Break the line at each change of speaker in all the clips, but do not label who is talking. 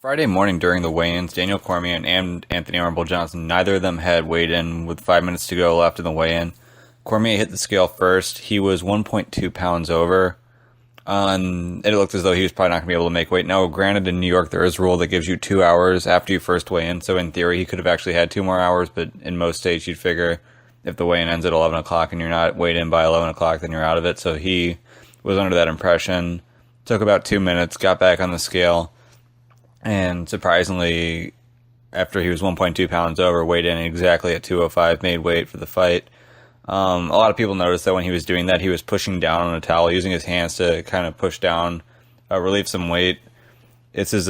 Friday morning during the weigh-ins, Daniel Cormier and Anthony Rumble Johnson, neither of them had weighed in with 5 minutes to go left in the weigh-in. Cormier hit the scale first. He was 1.2 pounds over. It looked as though he was probably not going to be able to make weight. Now, granted, in New York, there is a rule that gives you 2 hours after you first weigh in. So, in theory, he could have actually had 2 more hours. But in most states, you'd figure if the weigh-in ends at 11 o'clock and you're not weighed in by 11 o'clock, then you're out of it. So, he was under that impression. Took about 2 minutes, got back on the scale. And surprisingly, after he was 1.2 pounds over, weighed in exactly at 205, made weight for the fight. A lot of people noticed that when he was doing that, he was pushing down on a towel, using his hands to kind of push down, relieve some weight. This is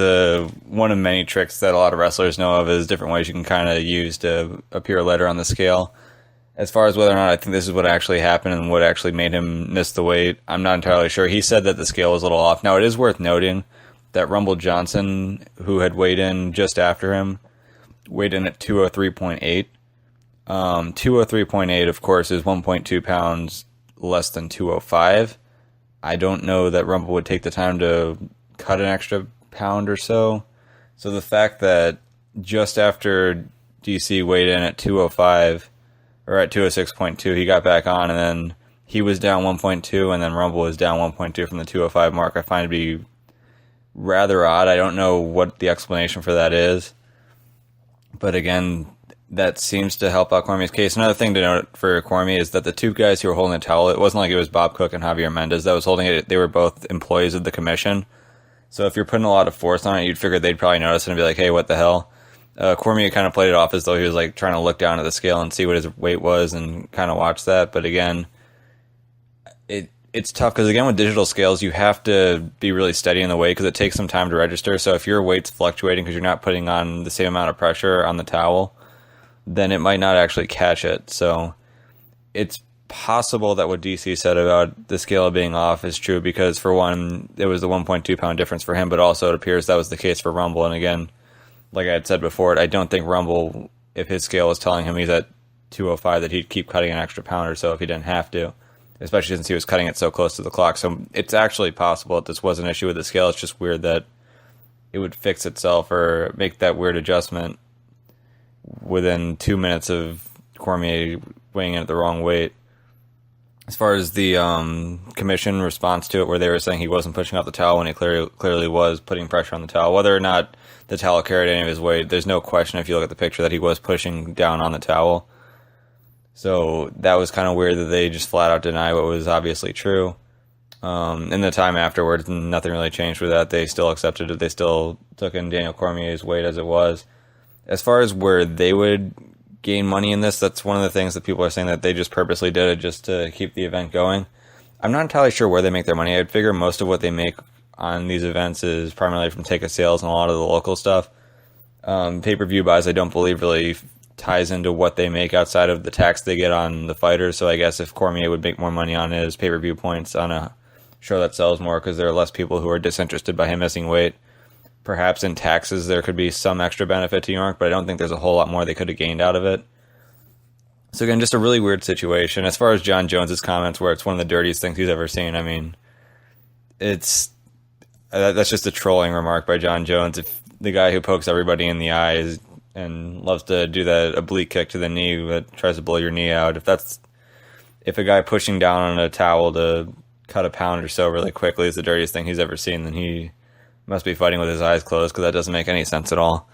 one of many tricks that a lot of wrestlers know of, is different ways you can kind of use to appear lighter on the scale. As far as whether or not I think this is what actually happened and what actually made him miss the weight, I'm not entirely sure. He said that the scale was a little off. Now, it is worth noting that Rumble Johnson, who had weighed in just after him, weighed in at 203.8. 203.8, of course, is 1.2 pounds less than 205. I don't know that Rumble would take the time to cut an extra pound or so. So the fact that just after DC weighed in at 205, or at 206.2, he got back on, and then he was down 1.2, and then Rumble was down 1.2 from the 205 mark, I find to be rather odd. I don't know what the explanation for that is. But again, that seems to help out Cormier's case. Another thing to note for Cormier is that the two guys who were holding the towel, it wasn't like it was Bob Cook and Javier Mendez that was holding it. They were both employees of the commission. So if you're putting a lot of force on it, you'd figure they'd probably notice it and be like, hey, what the hell? Cormier kind of played it off as though he was like trying to look down at the scale and see what his weight was and kind of watch that. But again, it's tough because, again, with digital scales, you have to be really steady in the weight because it takes some time to register. So if your weight's fluctuating because you're not putting on the same amount of pressure on the towel, then it might not actually catch it. So it's possible that what DC said about the scale being off is true because, for one, it was the 1.2 pound difference for him, but also it appears that was the case for Rumble. And again, like I had said before, I don't think Rumble, if his scale was telling him he's at 205, that he'd keep cutting an extra pound or so if he didn't have to, especially since he was cutting it so close to the clock. So it's actually possible that this was an issue with the scale. It's just weird that it would fix itself or make that weird adjustment within 2 minutes of Cormier weighing in at the wrong weight. As far as the commission response to it, where they were saying he wasn't pushing off the towel when he clearly was putting pressure on the towel, whether or not the towel carried any of his weight, there's no question if you look at the picture that he was pushing down on the towel. So that was kind of weird that they just flat out deny what was obviously true. In the time afterwards, nothing really changed with that. They still accepted it. They still took in Daniel Cormier's weight as it was. As far as where they would gain money in this, that's one of the things that people are saying that they just purposely did it just to keep the event going. I'm not entirely sure where they make their money. I'd figure most of what they make on these events is primarily from ticket sales and a lot of the local stuff. Pay-per-view buys, I don't believe, really ties into what they make outside of the tax they get on the fighters. So I guess if Cormier would make more money on his pay-per-view points on a show that sells more because there are less people who are disinterested by him missing weight, perhaps in taxes there could be some extra benefit to New York, but I don't think there's a whole lot more they could have gained out of it. So again, just a really weird situation. As far as John Jones's comments, where it's one of the dirtiest things he's ever seen, I mean, that's just a trolling remark by John Jones. If the guy who pokes everybody in the eyes and loves to do that oblique kick to the knee that tries to blow your knee out, if a guy pushing down on a towel to cut a pound or so really quickly is the dirtiest thing he's ever seen, then he must be fighting with his eyes closed because that doesn't make any sense at all.